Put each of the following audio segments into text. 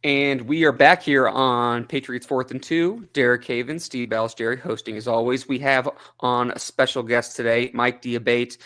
And we are back here on Patriots 4th and 2. Derek Haven, Steve Ballesteric hosting as always. We have on a special guest today, Mike Diabate.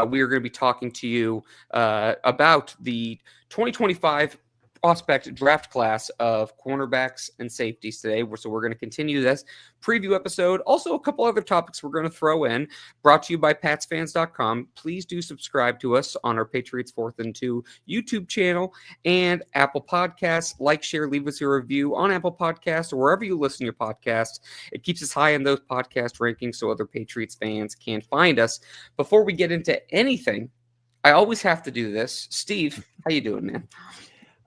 We are going to be talking to you about the 2025 prospect draft class of cornerbacks and safeties today. So we're going to continue this preview episode. Also, a couple other topics we're going to throw in, brought to you by patsfans.com. Please do subscribe to us on our Patriots 4th and 2 YouTube channel and Apple Podcasts. Like, share, leave us a review on Apple Podcasts or wherever you listen to your podcast. It keeps us high in those podcast rankings so other Patriots fans can find us. Before we get into anything, I always have to do this. Steve, how you doing, man?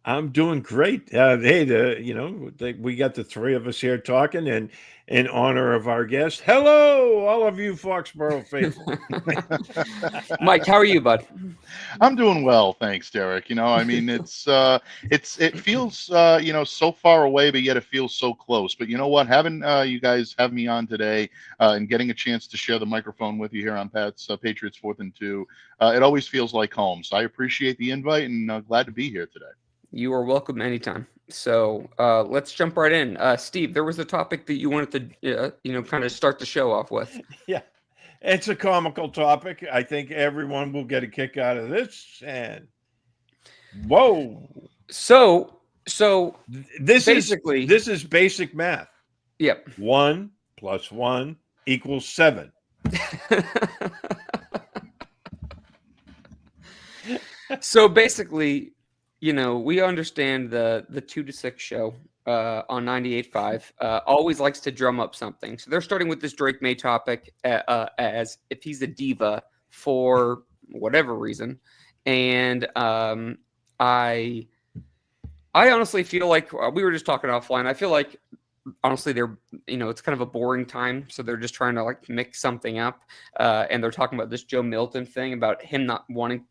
I'm doing great. Hey, we got the three of us here talking, and in honor of our guest, hello, all of you Foxborough faithful. Mike, how are you, bud? I'm doing well, thanks, Derek. I mean, it feels so far away, but yet it feels so close. But you know what? Having you guys have me on today and getting a chance to share the microphone with you here on Pat's Patriots 4th and 2, it always feels like home. So I appreciate the invite and glad to be here today. You are welcome anytime. So let's jump right in. Steve, there was a topic that you wanted to, kind of start the show off with. Yeah, it's a comical topic. I think everyone will get a kick out of this. And whoa! So this is basic math. Yep. 1 + 1 = 7. So basically, we understand the 2 to 6 show on 98.5 always likes to drum up something. So they're starting with this Drake May topic as if he's a diva for whatever reason. And I honestly feel like we were just talking offline. I feel like honestly they're it's kind of a boring time, so they're just trying to like mix something up. And they're talking about this Joe Milton thing about him not wanting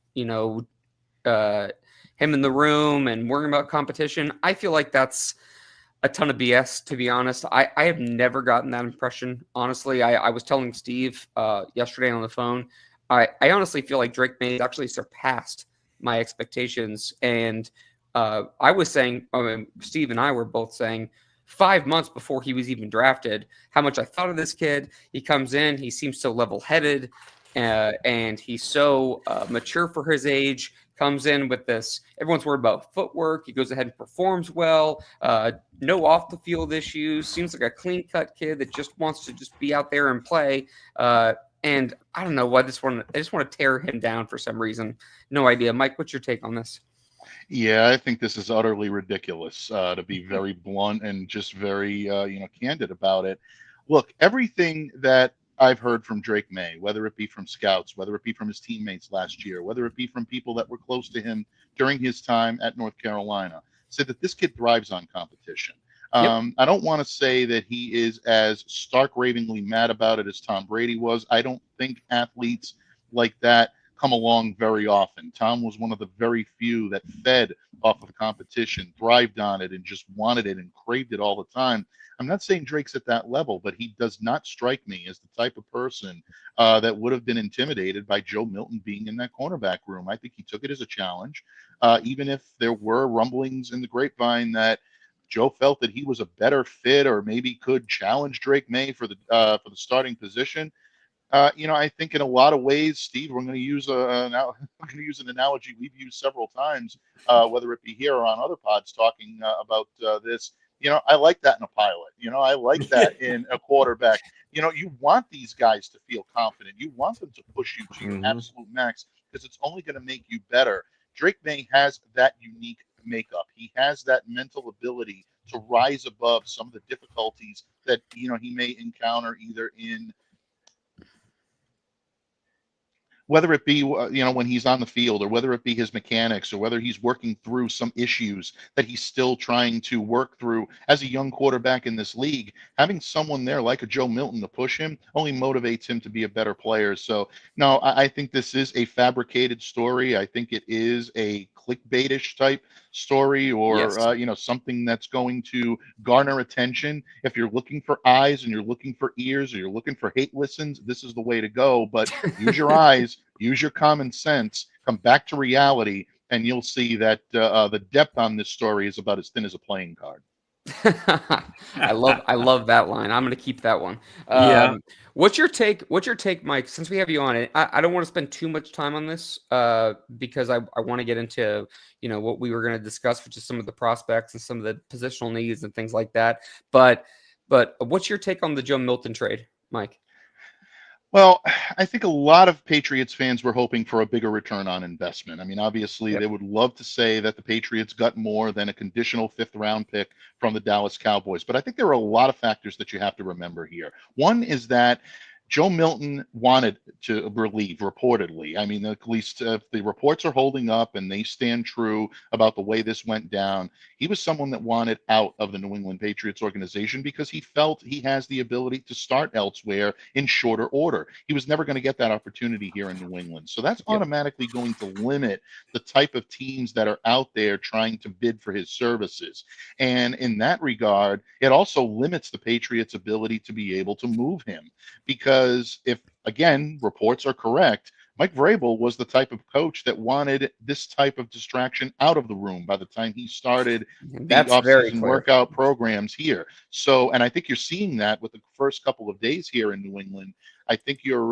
him in the room and worrying about competition. I feel like that's a ton of BS, to be honest. I have never gotten that impression, honestly. I was telling Steve yesterday on the phone, I honestly feel like Drake May actually surpassed my expectations. And I was saying, Steve and I were both saying 5 months before he was even drafted, how much I thought of this kid. He comes in, he seems so level-headed, and he's so mature for his age. Comes in with this, everyone's worried about footwork. He goes ahead and performs well. No off the field issues. Seems like a clean cut kid that just wants to just be out there and play. And I don't know why I just want to tear him down for some reason. No idea. Mike, what's your take on this? Yeah, I think this is utterly ridiculous, to be very blunt and just very candid about it. Look, everything that I've heard from Drake May, whether it be from scouts, whether it be from his teammates last year, whether it be from people that were close to him during his time at North Carolina, said that this kid thrives on competition. Yep. I don't want to say that he is as stark ravingly mad about it as Tom Brady was. I don't think athletes like that come along very often. Tom was one of the very few that fed off of the competition, thrived on it, and just wanted it and craved it all the time. I'm not saying Drake's at that level, but he does not strike me as the type of person that would have been intimidated by Joe Milton being in that cornerback room. I think he took it as a challenge, even if there were rumblings in the grapevine that Joe felt that he was a better fit or maybe could challenge Drake May for the starting position. I think in a lot of ways, Steve, we're going to use an analogy we've used several times, whether it be here or on other pods talking about this. I like that in a pilot. I like that in a quarterback. You want these guys to feel confident. You want them to push you to your absolute max because it's only going to make you better. Drake May has that unique makeup. He has that mental ability to rise above some of the difficulties that, he may encounter either in whether it be, when he's on the field or whether it be his mechanics or whether he's working through some issues that he's still trying to work through as a young quarterback in this league, having someone there like a Joe Milton to push him only motivates him to be a better player. So, no, I think this is a fabricated story. I think it is a clickbaitish type story or, Yes. Something that's going to garner attention. If you're looking for eyes and you're looking for ears or you're looking for hate listens, this is the way to go. But use your eyes, use your common sense, come back to reality, and you'll see that the depth on this story is about as thin as a playing card. I love that line. I'm going to keep that one. Yeah. What's your take? What's your take, Mike? Since we have you on it, I don't want to spend too much time on this because I want to get into what we were going to discuss, which is some of the prospects and some of the positional needs and things like that. But what's your take on the Joe Milton trade, Mike? Well, I think a lot of Patriots fans were hoping for a bigger return on investment. I mean, obviously, Yep. they would love to say that the Patriots got more than a conditional fifth-round pick from the Dallas Cowboys. But I think there are a lot of factors that you have to remember here. One is that Joe Milton wanted to relieve, reportedly. I mean, at least if the reports are holding up and they stand true about the way this went down, he was someone that wanted out of the New England Patriots organization because he felt he has the ability to start elsewhere in shorter order. He was never going to get that opportunity here in New England. So that's Yep. automatically going to limit the type of teams that are out there trying to bid for his services. And in that regard, it also limits the Patriots' ability to be able to move him. Because if, again, reports are correct, Mike Vrabel was the type of coach that wanted this type of distraction out of the room by the time he started the That's very offseason clear. workout programs here. So, and I think you're seeing that with the first couple of days here in New England. I think you're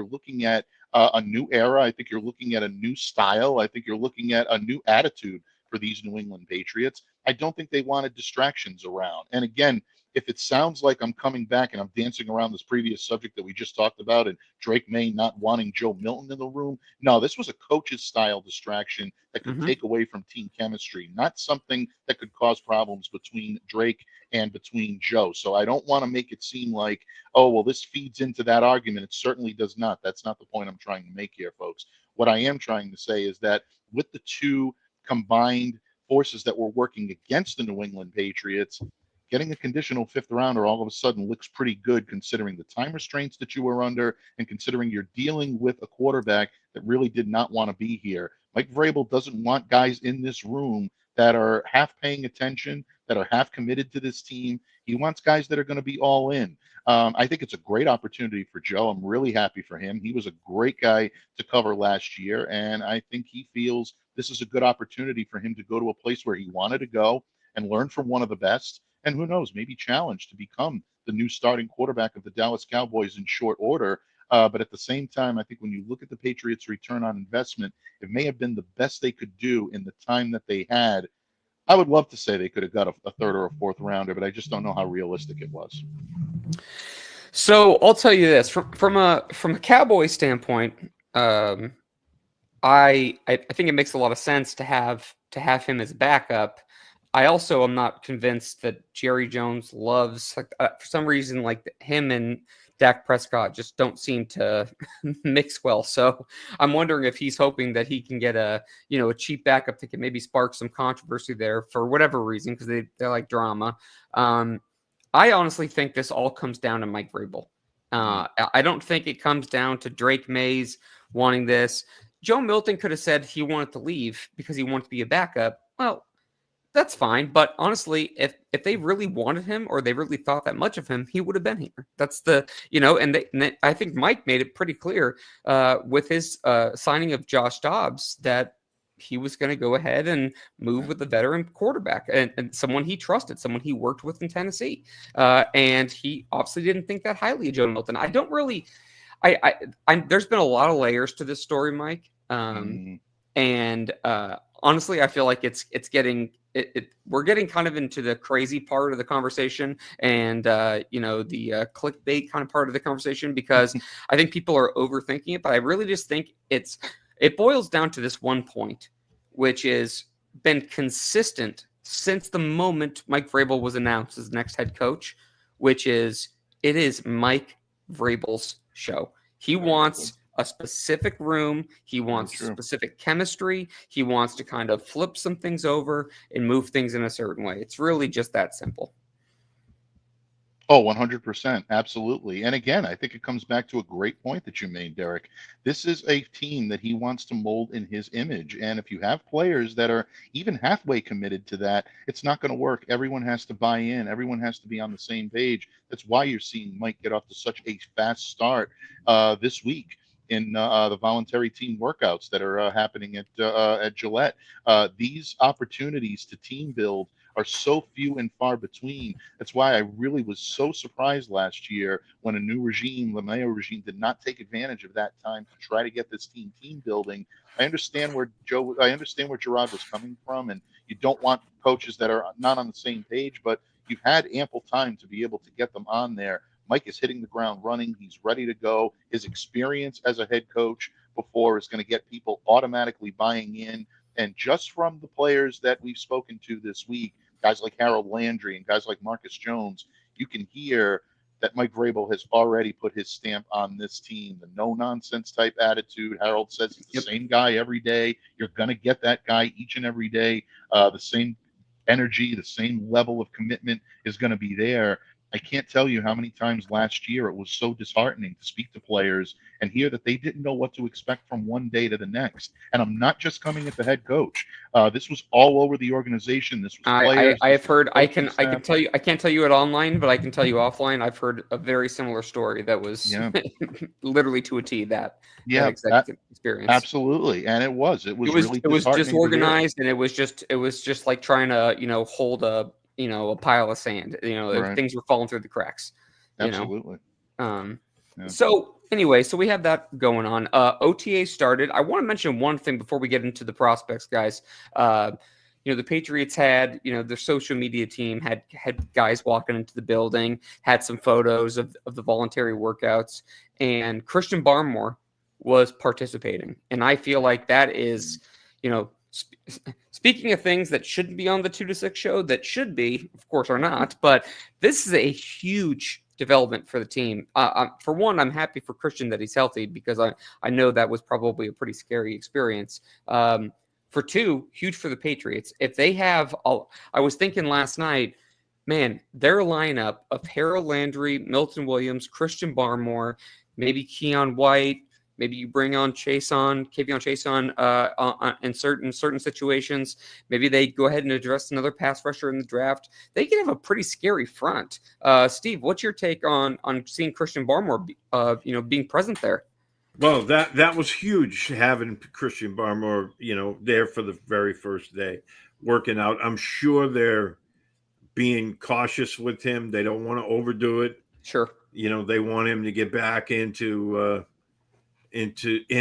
looking at a new era. I think you're looking at a new style. I think you're looking at a new attitude for these New England Patriots. I don't think they wanted distractions around. And again, if it sounds like I'm coming back and I'm dancing around this previous subject that we just talked about and Drake May not wanting Joe Milton in the room, no, this was a coach's style distraction that could Mhm. take away from team chemistry, not something that could cause problems between Drake and between Joe. So I don't want to make it seem like, oh, well, this feeds into that argument. It certainly does not. That's not the point I'm trying to make here, folks. What I am trying to say is that with the two combined forces that were working against the New England Patriots, getting a conditional fifth rounder all of a sudden looks pretty good considering the time restraints that you were under and considering you're dealing with a quarterback that really did not want to be here. Mike Vrabel doesn't want guys in this room that are half paying attention, that are half committed to this team. He wants guys that are going to be all in. I think it's a great opportunity for Joe. I'm really happy for him. He was a great guy to cover last year, and I think he feels this is a good opportunity for him to go to a place where he wanted to go and learn from one of the best, and who knows, maybe challenge to become the new starting quarterback of the Dallas Cowboys in short order. But at the same time, I think when you look at the Patriots' return on investment, it may have been the best they could do in the time that they had. I would love to say they could have got a third or a fourth rounder, but I just don't know how realistic it was. So I'll tell you this from a Cowboy standpoint, I think it makes a lot of sense to have him as backup. I also am not convinced that Jerry Jones loves for some reason like him and Dak Prescott just don't seem to mix well. So I'm wondering if he's hoping that he can get a cheap backup that can maybe spark some controversy there for whatever reason because they like drama. I honestly think this all comes down to Mike Vrabel. I don't think it comes down to Drake Mays wanting this. Joe Milton could have said he wanted to leave because he wanted to be a backup. Well, that's fine. But honestly, if they really wanted him or they really thought that much of him, he would have been here. That's I think Mike made it pretty clear with his signing of Josh Dobbs that he was going to go ahead and move with the veteran quarterback and someone he trusted, someone he worked with in Tennessee. And he obviously didn't think that highly of Joe Milton. I don't really, there's been a lot of layers to this story, Mike. And honestly, I feel like it's getting we're getting kind of into the crazy part of the conversation and the clickbait kind of part of the conversation because I think people are overthinking it. But I really just think it boils down to this one point, which is been consistent since the moment Mike Vrabel was announced as next head coach, which is it is Mike Vrabel's show. He wants a specific room. He wants specific chemistry. He wants to kind of flip some things over and move things in a certain way. It's really just that simple. Oh, 100%. Absolutely. And again, I think it comes back to a great point that you made, Derek. This is a team that he wants to mold in his image. And if you have players that are even halfway committed to that, it's not going to work. Everyone has to buy in. Everyone has to be on the same page. That's why you're seeing Mike get off to such a fast start this week. in the voluntary team workouts that are happening at Gillette. These opportunities to team build are so few and far between. That's why I really was so surprised last year when a new regime, the Mayo regime, did not take advantage of that time to try to get this team building. I understand where Gerard was coming from, and you don't want coaches that are not on the same page, but you've had ample time to be able to get them on there. Mike is hitting the ground running. He's ready to go. His experience as a head coach before is going to get people automatically buying in. And just from the players that we've spoken to this week, guys like Harold Landry and guys like Marcus Jones, you can hear that Mike Vrabel has already put his stamp on this team. The no-nonsense type attitude. Harold says he's the same guy every day. You're going to get that guy each and every day. The same energy, the same level of commitment is going to be there. I can't tell you how many times last year it was so disheartening to speak to players and hear that they didn't know what to expect from one day to the next. And I'm not just coming at the head coach. This was all over the organization. This was players. I have heard. I can staff. tell you. I can't tell you it online, but I can tell you offline. I've heard a very similar story that was literally to a T that exact experience. Absolutely, and it was really it was disorganized, and it was just like trying to hold a pile of sand. Right. Things were falling through the cracks. Absolutely. So anyway, so we have that going on. OTA started. I want to mention one thing before we get into the prospects, guys. The Patriots had, their social media team had guys walking into the building, had some photos of the voluntary workouts, and Christian Barmore was participating. And I feel like that is, speaking of things that shouldn't be on the 2 to 6 show, that should be, of course, are not, but this is a huge development for the team. For one, I'm happy for Christian that he's healthy because I know that was probably a pretty scary experience. For two, huge for the Patriots. If they have, I was thinking last night, man, their lineup of Harold Landry, Milton Williams, Christian Barmore, maybe Keon White, maybe you bring on K'Von Chase in certain situations. Maybe they go ahead and address another pass rusher in the draft. They can have a pretty scary front. Steve, what's your take on seeing Christian Barmore, being present there? Well, that was huge having Christian Barmore, there for the very first day working out. I'm sure they're being cautious with him. They don't want to overdo it. Sure. They want him to get back into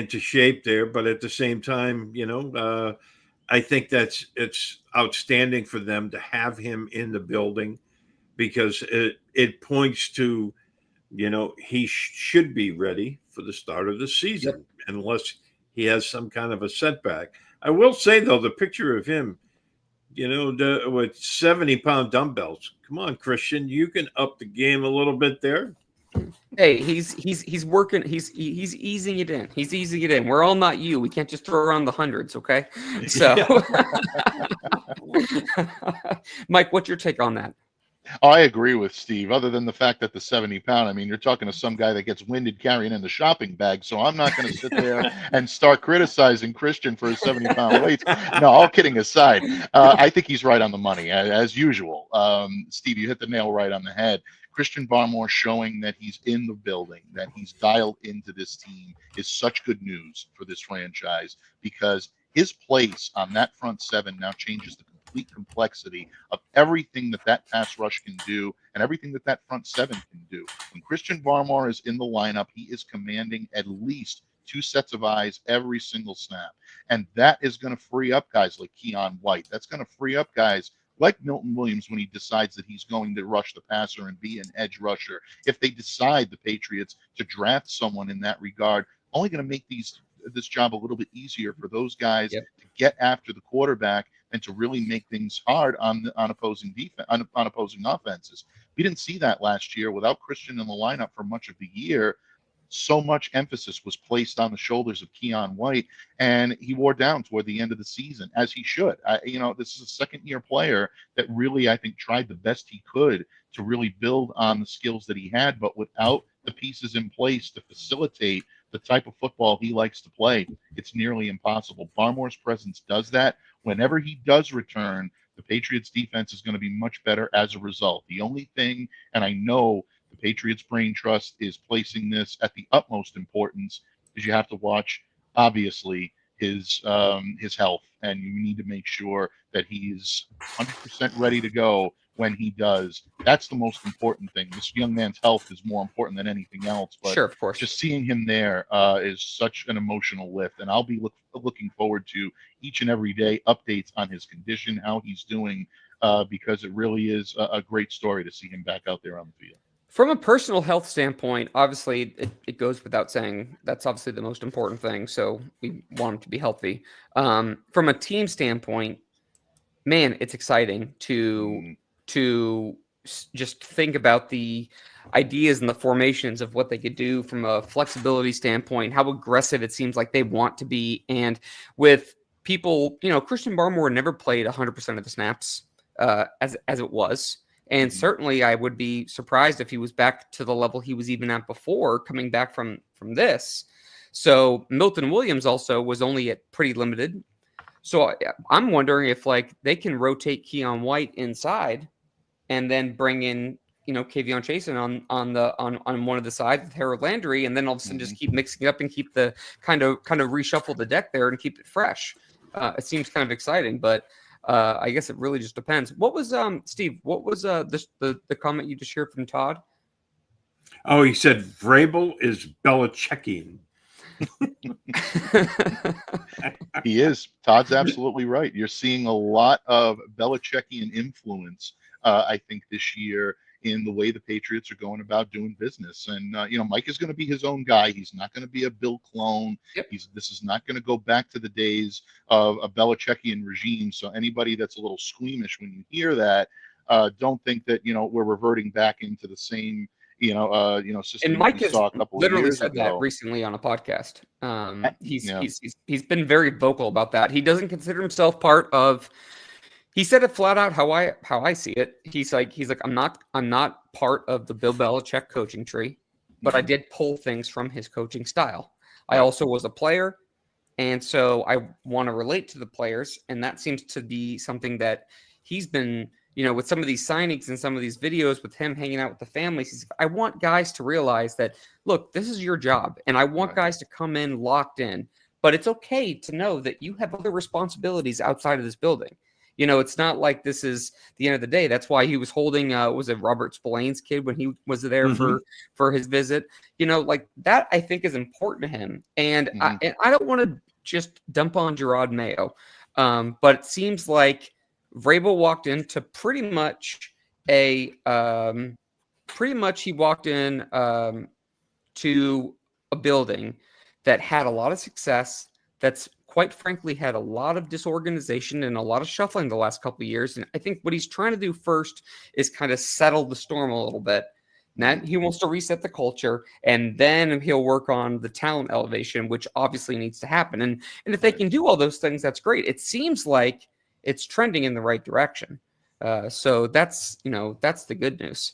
shape there, but at the same time, I think it's outstanding for them to have him in the building because it points to, he should be ready for the start of the season unless he has some kind of a setback. I will say though, the picture of him, with 70-pound dumbbells. Come on, Christian, you can up the game a little bit there. Hey, he's working. He's easing it in. He's easing it in. We're all not you. We can't just throw around the hundreds, okay? So, Mike, what's your take on that? I agree with Steve, other than the fact that the 70-pound, you're talking to some guy that gets winded carrying in the shopping bag. So I'm not going to sit there and start criticizing Christian for his 70-pound weight. No, all kidding aside, I think he's right on the money, as usual. Steve, you hit the nail right on the head. Christian Barmore showing that he's in the building, that he's dialed into this team is such good news for this franchise because his place on that front seven now changes the complete complexity of everything that pass rush can do and everything that front seven can do. When Christian Barmore is in the lineup, he is commanding at least 2 sets of eyes every single snap. And that is going to free up guys like Keon White. That's going to free up guys like Milton Williams when he decides that he's going to rush the passer and be an edge rusher. If they decide, the Patriots, to draft someone in that regard, only going to make this job a little bit easier for those guys to get after the quarterback and to really make things hard on opposing defense, on opposing offenses. We didn't see that last year without Christian in the lineup for much of the year. So much emphasis was placed on the shoulders of Keon White, and he wore down toward the end of the season, as he should. This is a second-year player that really, I think, tried the best he could to really build on the skills that he had, but without the pieces in place to facilitate the type of football he likes to play, it's nearly impossible. Barmore's presence does that. Whenever he does return, the Patriots' defense is going to be much better as a result. The only thing, and I know the Patriots Brain Trust is placing this at the utmost importance, is you have to watch, obviously, his health, and you need to make sure that he's 100% ready to go when he does. That's the most important thing. This young man's health is more important than anything else. But Sure, of course. just seeing him there is such an emotional lift, and I'll be looking forward to each and every day updates on his condition, how he's doing, because it really is a great story to see him back out there on the field. From a personal health standpoint, obviously, it goes without saying that's obviously the most important thing. So we want him to be healthy. From a team standpoint, man, it's exciting to just think about the ideas and the formations of what they could do from a flexibility standpoint, how aggressive it seems like they want to be. And with people, Christian Barmore never played 100% of the snaps as it was. And certainly I would be surprised if he was back to the level he was even at before coming back from this. So Milton Williams also was only at pretty limited. So I'm wondering if they can rotate Keon White inside and then bring in, K'Von Chasen on one of the sides with Harold Landry, and then all of a sudden just keep mixing it up and keep the kind of reshuffle the deck there and keep it fresh. It seems kind of exciting, but I guess it really just depends. What was Steve? What was the comment you just heard from Todd? Oh, he said Vrabel is Belichickian. He is. Todd's absolutely right. You're seeing a lot of Belichickian influence, I think, this year in the way the Patriots are going about doing business. And, Mike is going to be his own guy. He's not going to be a Bill clone. Yep. This is not going to go back to the days of a Belichickian regime. So anybody that's a little squeamish when you hear that, don't think that, we're reverting back into the same, system. And Mike we has saw a couple literally of years said ago. that recently on a podcast. He's been very vocal about that. He doesn't consider himself part of. He said it flat out how I see it. He's like I'm not part of the Bill Belichick coaching tree, but I did pull things from his coaching style. I also was a player, and so I want to relate to the players, and that seems to be something that he's been. With some of these signings and some of these videos with him hanging out with the families, I want guys to realize that, look, this is your job, and I want guys to come in locked in. But it's okay to know that you have other responsibilities outside of this building. It's not like this is the end of the day. That's why he was holding, was it Robert Spillane's kid when he was there for his visit? That I think is important to him. And I don't want to just dump on Gerard Mayo, but it seems like Vrabel walked into he walked in to a building that had a lot of success, that's quite frankly had a lot of disorganization and a lot of shuffling the last couple of years. And I think what he's trying to do first is kind of settle the storm a little bit. Then he wants to reset the culture, and then he'll work on the talent elevation, which obviously needs to happen. And if they can do all those things, that's great. It seems like it's trending in the right direction. So that's the good news.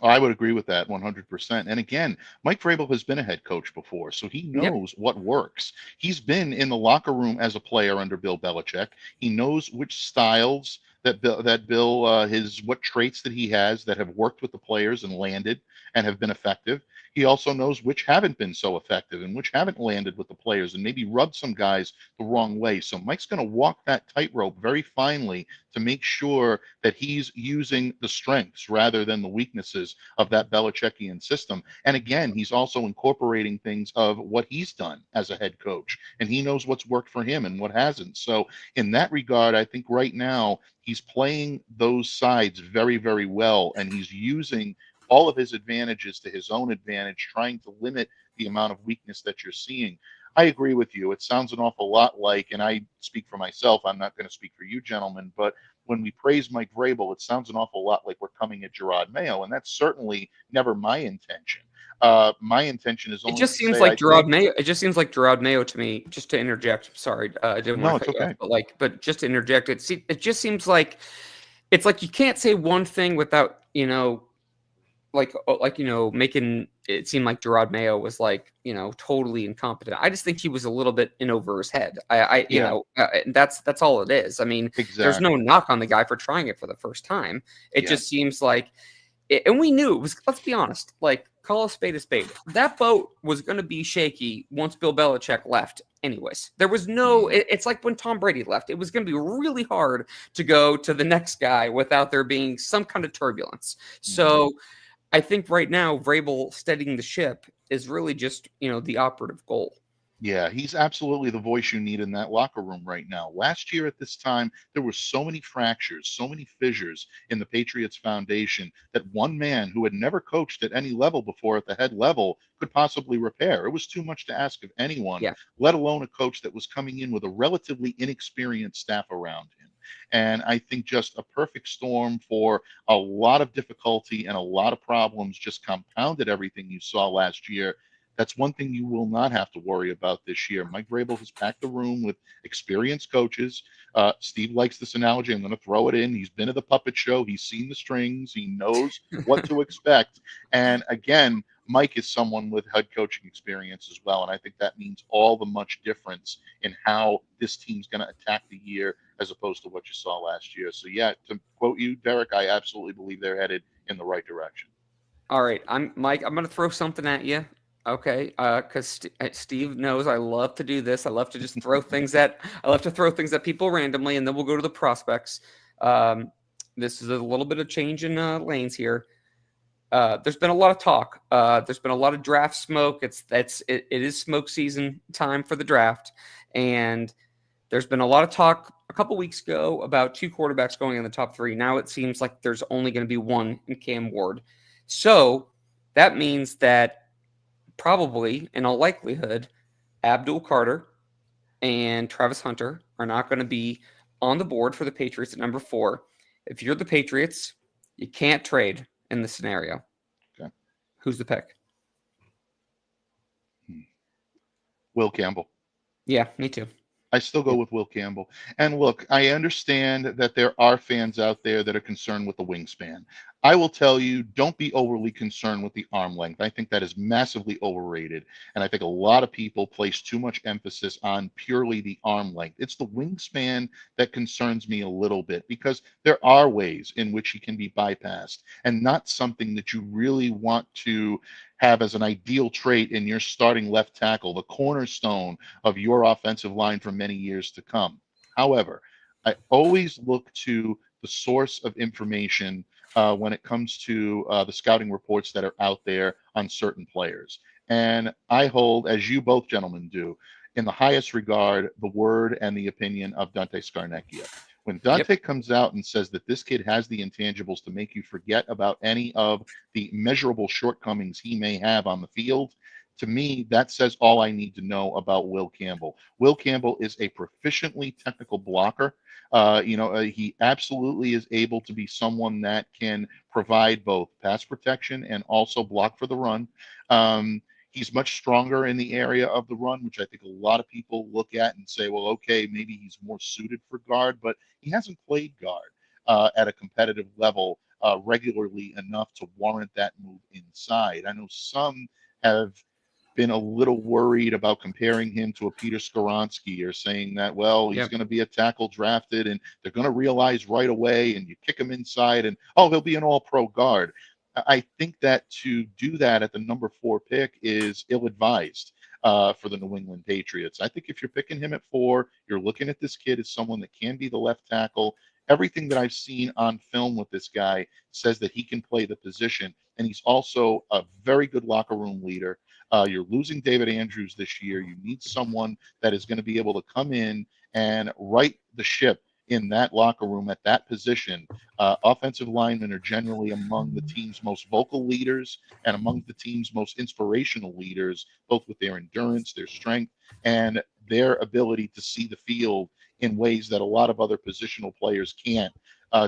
I would agree with that 100%. And again, Mike Vrabel has been a head coach before, so he knows what works. He's been in the locker room as a player under Bill Belichick. He knows which styles that Bill what traits that he has that have worked with the players and landed and have been effective. He also knows which haven't been so effective and which haven't landed with the players and maybe rubbed some guys the wrong way. So Mike's going to walk that tightrope very finely to make sure that he's using the strengths rather than the weaknesses of that Belichickian system. And again, he's also incorporating things of what he's done as a head coach, and he knows what's worked for him and what hasn't. So in that regard, I think right now he's playing those sides very, very well, and he's using all of his advantages to his own advantage, trying to limit the amount of weakness that you're seeing. I agree with you. It sounds an awful lot like, and I speak for myself, I'm not going to speak for you gentlemen, but when we praise Mike Vrabel, it sounds an awful lot like we're coming at Gerard Mayo, and that's certainly never my intention. My intention is only It just seems like Gerard Mayo. It just seems like Gerard Mayo to me. Just to interject, sorry, I didn't want to cut you off, but just to interject, it just seems like it's like you can't say one thing without making it seem like Gerard Mayo was totally incompetent. I just think he was a little bit in over his head. That's all it is. I mean, There's no knock on the guy for trying it for the first time. It just seems like, and we knew it was. Let's be honest. call a spade a spade. That boat was going to be shaky once Bill Belichick left. Anyways, there was no. It's like when Tom Brady left. It was going to be really hard to go to the next guy without there being some kind of turbulence. So I think right now, Vrabel steadying the ship is really just the operative goal. Yeah, he's absolutely the voice you need in that locker room right now. Last year at this time, there were so many fractures, so many fissures in the Patriots foundation that one man who had never coached at any level before at the head level could possibly repair. It was too much to ask of anyone, Yeah. let alone a coach that was coming in with a relatively inexperienced staff around him. And I think just a perfect storm for a lot of difficulty and a lot of problems just compounded everything you saw last year. That's one thing you will not have to worry about this year. Mike Vrabel has packed the room with experienced coaches. Steve likes this analogy. I'm going to throw it in. He's been to the puppet show. He's seen the strings. He knows what to expect. And again, Mike is someone with head coaching experience as well. And I think that means all the much difference in how this team's going to attack the year as opposed to what you saw last year. So, yeah, to quote you, Derek, I absolutely believe they're headed in the right direction. All right, Mike. I'm going to throw something at you. Okay, because Steve knows I love to do this. I love to just throw things at people randomly, and then we'll go to the prospects. This is a little bit of change in lanes here. There's been a lot of talk. There's been a lot of draft smoke. It is smoke season time for the draft, and there's been a lot of talk a couple weeks ago about 2 quarterbacks going in the top 3. Now it seems like there's only going to be one in Cam Ward. So that means that probably, in all likelihood, Abdul Carter and Travis Hunter are not going to be on the board for the Patriots at number 4. If you're the Patriots, you can't trade in this scenario. Okay. Who's the pick? Will Campbell. Yeah, me too. I still go with Will Campbell. And look, I understand that there are fans out there that are concerned with the wingspan. I will tell you, don't be overly concerned with the arm length. I think that is massively overrated. And I think a lot of people place too much emphasis on purely the arm length. It's the wingspan that concerns me a little bit because there are ways in which he can be bypassed and not something that you really want to have as an ideal trait in your starting left tackle, the cornerstone of your offensive line for many years to come. However, I always look to the source of information when it comes to the scouting reports that are out there on certain players. And I hold, as you both gentlemen do, in the highest regard, the word and the opinion of Dante Scarnecchia. When Dante comes out and says that this kid has the intangibles to make you forget about any of the measurable shortcomings he may have on the field, to me, that says all I need to know about Will Campbell. Will Campbell is a proficiently technical blocker. He absolutely is able to be someone that can provide both pass protection and also block for the run. He's much stronger in the area of the run, which I think a lot of people look at and say, well, okay, maybe he's more suited for guard, but he hasn't played guard at a competitive level regularly enough to warrant that move inside. I know some have been a little worried about comparing him to a Peter Skoronski or saying that, well, he's going to be a tackle drafted and they're going to realize right away and you kick him inside and, oh, he'll be an all-pro guard. I think that to do that at the number 4 pick is ill-advised for the New England Patriots. I think if you're picking him at 4, you're looking at this kid as someone that can be the left tackle. Everything that I've seen on film with this guy says that he can play the position, and he's also a very good locker room leader. You're losing David Andrews this year. You need someone that is going to be able to come in and right the ship in that locker room at that position. Offensive linemen are generally among the team's most vocal leaders and among the team's most inspirational leaders, both with their endurance, their strength, and their ability to see the field in ways that a lot of other positional players can't.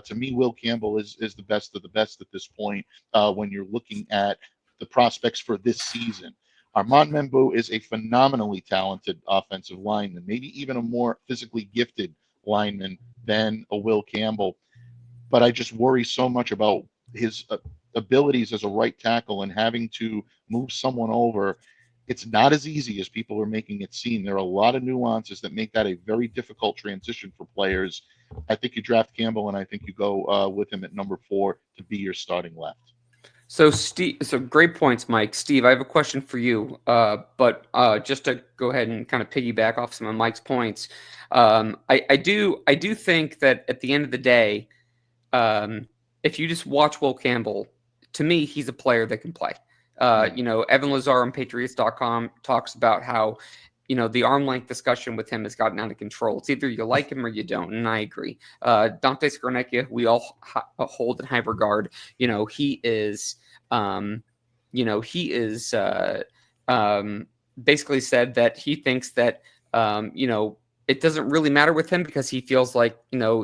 To me, Will Campbell is the best of the best at this point when you're looking at the prospects for this season. Armand Membu is a phenomenally talented offensive lineman, maybe even a more physically gifted lineman than a Will Campbell. But I just worry so much about his abilities as a right tackle and having to move someone over. It's not as easy as people are making it seem. There are a lot of nuances that make that a very difficult transition for players. I think you draft Campbell, and I think you go with him at number 4 to be your starting left. So Steve, so great points, Mike. Steve, I have a question for you. But just to go ahead and kind of piggyback off some of Mike's points, I do think that at the end of the day, if you just watch Will Campbell, to me, he's a player that can play. Evan Lazar on Patriots.com talks about how, the arm length discussion with him has gotten out of control. It's either you like him or you don't, and I agree. Dante Scarnecchia, we all hold in high regard. He is, he is basically said that he thinks that, it doesn't really matter with him because he feels like,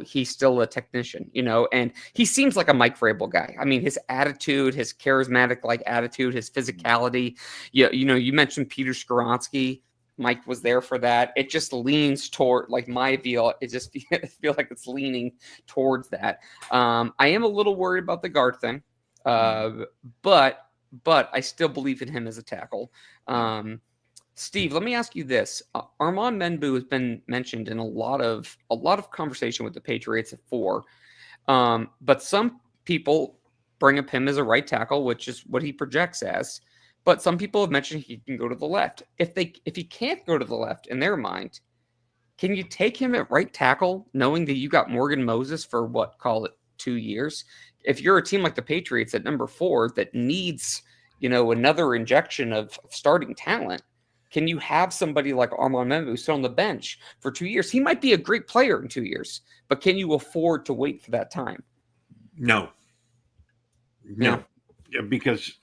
he's still a technician, and he seems like a Mike Vrabel guy. I mean, his attitude, his charismatic attitude, his physicality. You mentioned Peter Skoronski. Mike was there for that. It just leans toward my feel. It just feel like it's leaning towards that. I am a little worried about the guard thing, but I still believe in him as a tackle. Steve, let me ask you this: Armand Menbu has been mentioned in a lot of conversation with the Patriots at 4, but some people bring up him as a right tackle, which is what he projects as. But some people have mentioned he can go to the left. If he can't go to the left in their mind, can you take him at right tackle, knowing that you got Morgan Moses for call it 2 years? If you're a team like the Patriots at number 4 that needs, another injection of starting talent, can you have somebody like Armand Menbu sit on the bench for 2 years? He might be a great player in 2 years, but can you afford to wait for that time? No. Yeah, because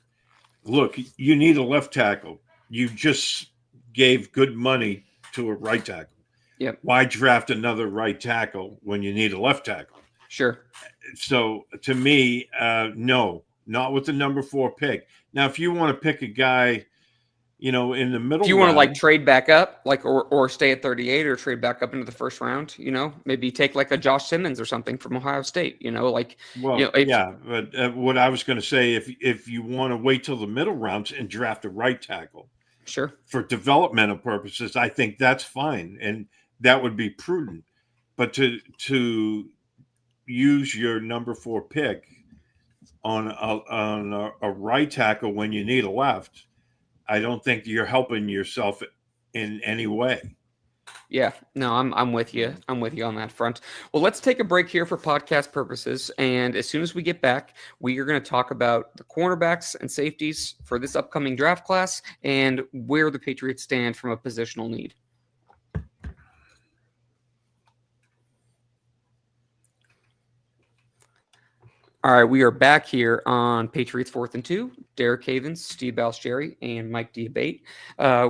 look, you need a left tackle. You just gave good money to a right tackle. Yep. Why draft another right tackle when you need a left tackle? Sure. So to me, no, not with the number 4 pick. Now, if you want to pick a guy, in the middle, if you want to trade back up, or stay at 38 or trade back up into the first round, maybe take a Josh Simmons or something from Ohio State, but what I was going to say, if you want to wait till the middle rounds and draft a right tackle, sure, for developmental purposes, I think that's fine. And that would be prudent, but to use your number 4 pick on a right tackle when you need a left, I don't think you're helping yourself in any way. Yeah, no, I'm with you. I'm with you on that front. Well, let's take a break here for podcast purposes, and as soon as we get back, we are going to talk about the cornerbacks and safeties for this upcoming draft class and where the Patriots stand from a positional need. All right, we are back here on Patriots 4th and 2. Derek Havens, Steve Balscherry, and Mike Diabate.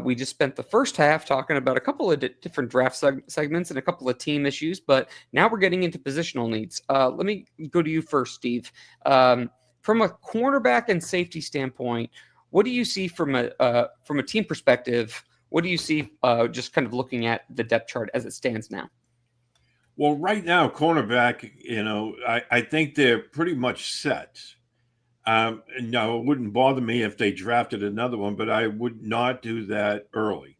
We just spent the first half talking about a couple of different draft segments and a couple of team issues, but now we're getting into positional needs. Let me go to you first, Steve. From a cornerback and safety standpoint, what do you see from a team perspective? What do you see just kind of looking at the depth chart as it stands now? Well, right now, cornerback, I think they're pretty much set. No, it wouldn't bother me if they drafted another one, but I would not do that early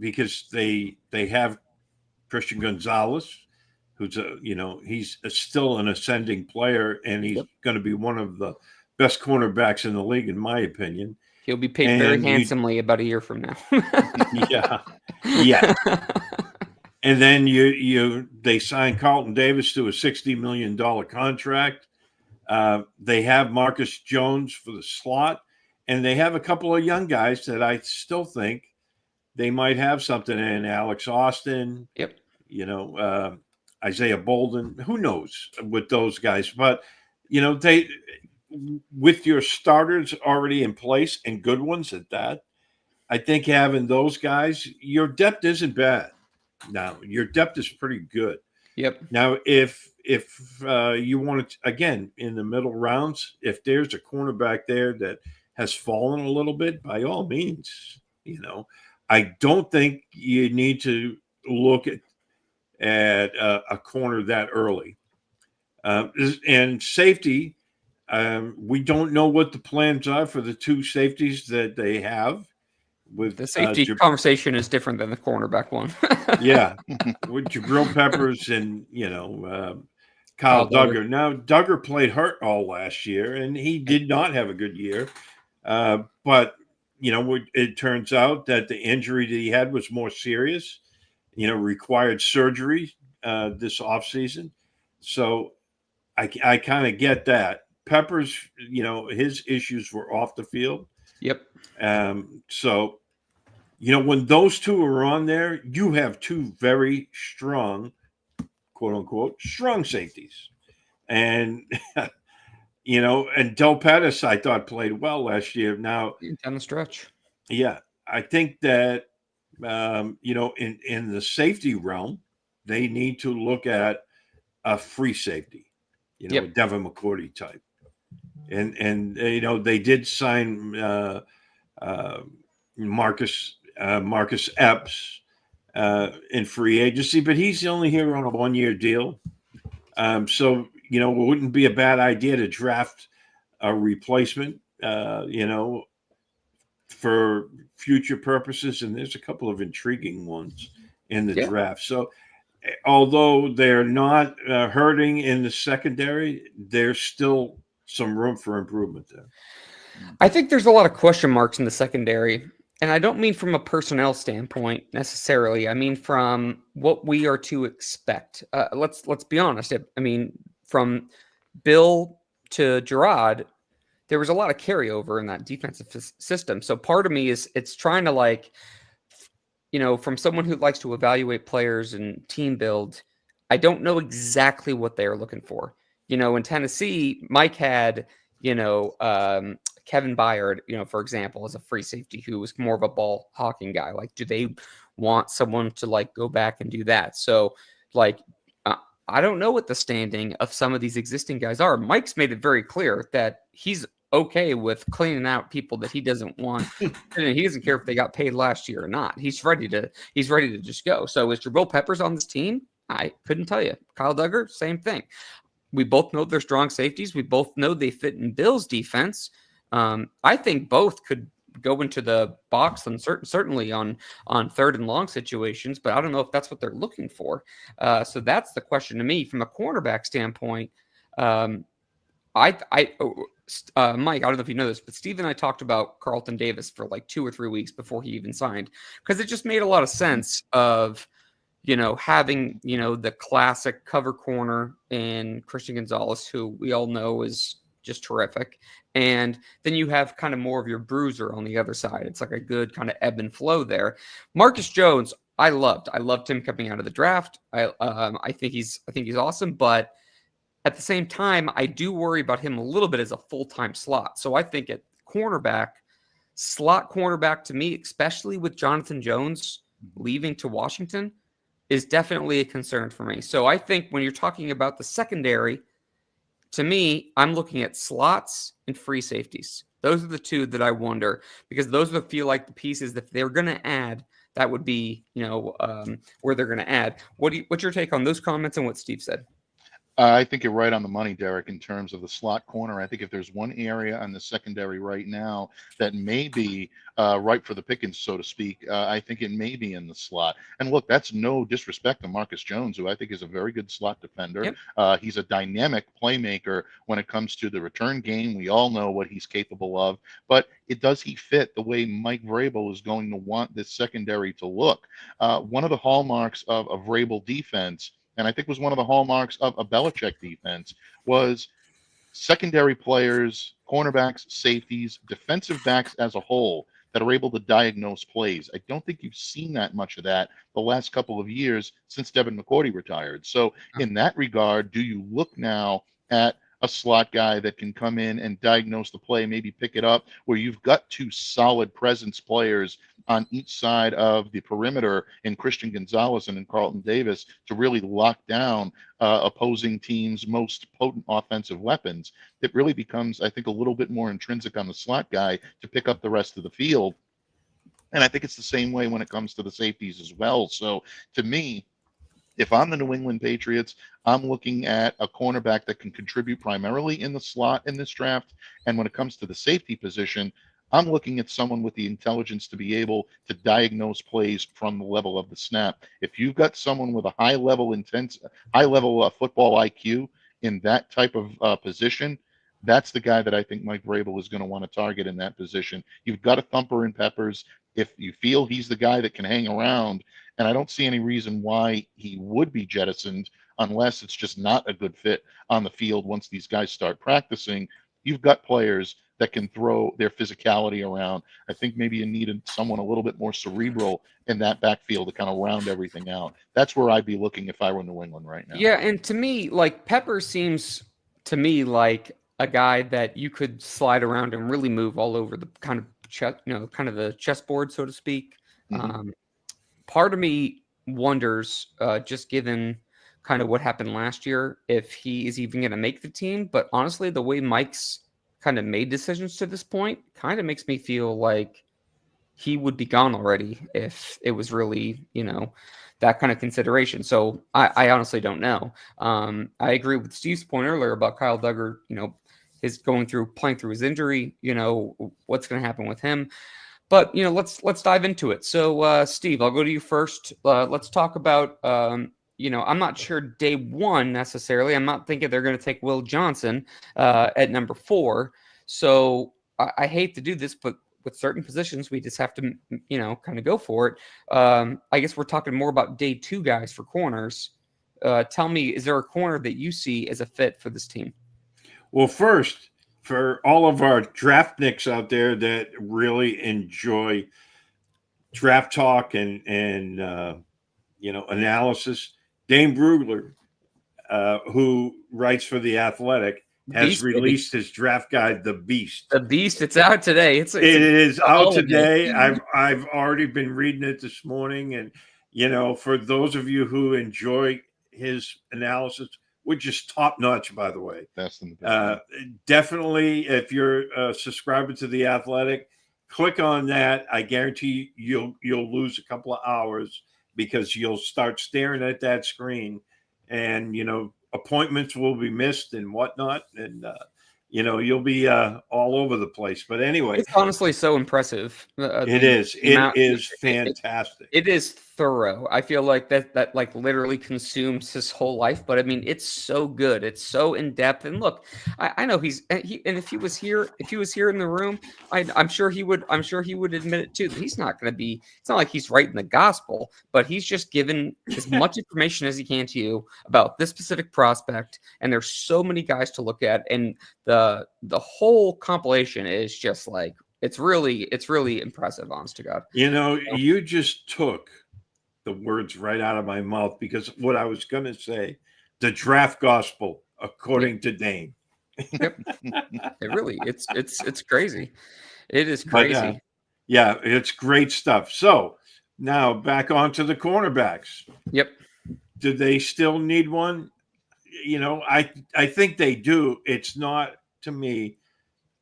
because they have Christian Gonzalez, who's he's still an ascending player, and he's going to be one of the best cornerbacks in the league, in my opinion. He'll be paid very handsomely about a year from now. Yeah. And then they signed Carlton Davis to a $60 million contract. They have Marcus Jones for the slot, and they have a couple of young guys that I still think they might have something in. Alex Austin, Isaiah Bolden. Who knows with those guys? But they, with your starters already in place and good ones at that, I think having those guys, your depth isn't bad. Now, your depth is pretty good. Yep. Now, if you want to, again, in the middle rounds, if there's a cornerback there that has fallen a little bit, by all means, I don't think you need to look at a corner that early. And safety, we don't know what the plans are for the 2 safeties that they have. With the safety conversation is different than the cornerback one. Yeah, with Jabril Peppers and Kyle Duggar. Now, Duggar played hurt all last year, and he did not have a good year. But, it turns out that the injury that he had was more serious, required surgery this offseason. So I kind of get that. Peppers, his issues were off the field. Yep. So, when those two are on there, you have two very strong, quote unquote, strong safeties. And, and Del Pettis, I thought, played well last year. Now, down the stretch. Yeah. I think that, in the safety realm, they need to look at a free safety, a Devin McCourty type. And they did sign Marcus Epps in free agency, but he's only here on a 1-year deal. So, it wouldn't be a bad idea to draft a replacement, for future purposes. And there's a couple of intriguing ones in the draft. So, although they're not hurting in the secondary, there's still some room for improvement there. I think there's a lot of question marks in the secondary. And I don't mean from a personnel standpoint necessarily. I mean from what we are to expect. Let's be honest. I mean, from Bill to Gerard, there was a lot of carryover in that defensive system. So part of me it's trying to from someone who likes to evaluate players and team build, I don't know exactly what they're looking for. In Tennessee, Mike had, Kevin Byard, for example, as a free safety who was more of a ball hawking guy. Do they want someone to go back and do that? So I don't know what the standing of some of these existing guys are. Mike's made it very clear that he's okay with cleaning out people that he doesn't want. He doesn't care if they got paid last year or not. He's ready to just go. So is Jabril Peppers on this team? I couldn't tell you. Kyle Duggar, same thing. We both know they're strong safeties. We both know they fit in Bill's defense. I think both could go into the box and certainly on third and long situations, but I don't know if that's what they're looking for. So that's the question to me from a cornerback standpoint. Mike, I don't know if you know this, but Steve and I talked about Carlton Davis for 2 or 3 weeks before he even signed, because it just made a lot of sense of, having, the classic cover corner in Christian Gonzalez, who we all know is just terrific. And then you have kind of more of your bruiser on the other side. It's like a good kind of ebb and flow there. Marcus Jones, I loved him coming out of the draft. I think he's awesome, but at the same time, I do worry about him a little bit as a full-time slot. So I think at slot cornerback to me, especially with Jonathan Jones leaving to Washington, is definitely a concern for me. So I think when you're talking about the secondary, to me, I'm looking at slots and free safeties. Those are the two that I wonder, because those would feel like the pieces that they're going to add. That would be, where they're going to add. What's your take on those comments and what Steve said? I think you're right on the money, Derek, in terms of the slot corner. I think if there's one area on the secondary right now that may be ripe for the pickings, so to speak, I think it may be in the slot. And look, that's no disrespect to Marcus Jones, who I think is a very good slot defender. Yep. He's a dynamic playmaker when it comes to the return game. We all know what he's capable of, but does he fit the way Mike Vrabel is going to want this secondary to look? One of the hallmarks of Vrabel defense, and I think was one of the hallmarks of a Belichick defense, was secondary players, cornerbacks, safeties, defensive backs as a whole that are able to diagnose plays. I don't think you've seen that much of that the last couple of years since Devin McCourty retired. So in that regard, do you look now at a slot guy that can come in and diagnose the play, maybe pick it up, where you've got two solid presence players on each side of the perimeter in Christian Gonzalez and in Carlton Davis to really lock down opposing teams' most potent offensive weapons? It really becomes, I think, a little bit more intrinsic on the slot guy to pick up the rest of the field. And I think it's the same way when it comes to the safeties as well. So to me, if I'm the New England Patriots, I'm looking at a cornerback that can contribute primarily in the slot in this draft. And when it comes to the safety position, I'm looking at someone with the intelligence to be able to diagnose plays from the level of the snap. If you've got someone with a high level football IQ in that type of position, that's the guy that I think Mike Vrabel is going to want to target in that position. You've got a thumper in Peppers. If you feel he's the guy that can hang around, and I don't see any reason why he would be jettisoned unless it's just not a good fit on the field once these guys start practicing. You've got players that can throw their physicality around. I think maybe you needed someone a little bit more cerebral in that backfield to kind of round everything out. That's where I'd be looking if I were New England right now. Yeah, and to me, like Pepper seems to me like a guy that you could slide around and really move all over the kind of kind of the chessboard, so to speak. Mm-hmm. Part of me wonders, just given kind of what happened last year, if he is even going to make the team. But honestly, the way Mike's kind of made decisions to this point kind of makes me feel like he would be gone already if it was really, that kind of consideration. So I honestly don't know. I agree with Steve's point earlier about Kyle Duggar, his playing through his injury, what's going to happen with him. But, let's dive into it. So, Steve, I'll go to you first. Let's talk about, I'm not sure day one necessarily. I'm not thinking they're going to take Will Johnson at number 4. So I hate to do this, but with certain positions, we just have to, kind of go for it. I guess we're talking more about day 2 guys for corners. Tell me, is there a corner that you see as a fit for this team? Well, first, for all of our draftniks out there that really enjoy draft talk and analysis, Dane Brugler, who writes for The Athletic, has released his draft guide, The Beast. The Beast, it's out today. It is out today. I've already been reading it this morning, and for those of you who enjoy his analysis, which is top notch, by the way. Definitely, if you're a subscriber to The Athletic, click on that. I guarantee you'll lose a couple of hours because you'll start staring at that screen, and appointments will be missed and whatnot, and you'll be all over the place. But anyway, it's honestly so impressive. It is fantastic. It is thorough. I feel like that like literally consumes his whole life. But I mean, it's so good. It's so in depth. And look, I know and if he was here in the room, I'm sure he would admit it too. That he's not going to be. It's not like he's writing the gospel, but he's just given as much information as he can to you about this specific prospect. And there's so many guys to look at, and the whole compilation is just like it's really impressive, honest to God. You just took the words right out of my mouth, because what I was going to say, the draft gospel according to Dane. Yep. It's crazy. It is crazy. But, yeah, it's great stuff. So now back onto the cornerbacks. Yep. Do they still need one? I think they do. It's not, to me,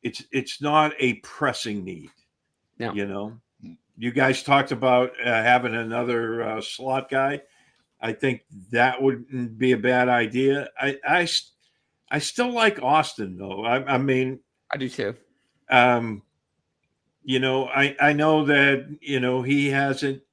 it's not a pressing need. No. You guys talked about having another slot guy. I think that wouldn't be a bad idea. I still like Austin, though. I mean, I do too. I know that he hasn't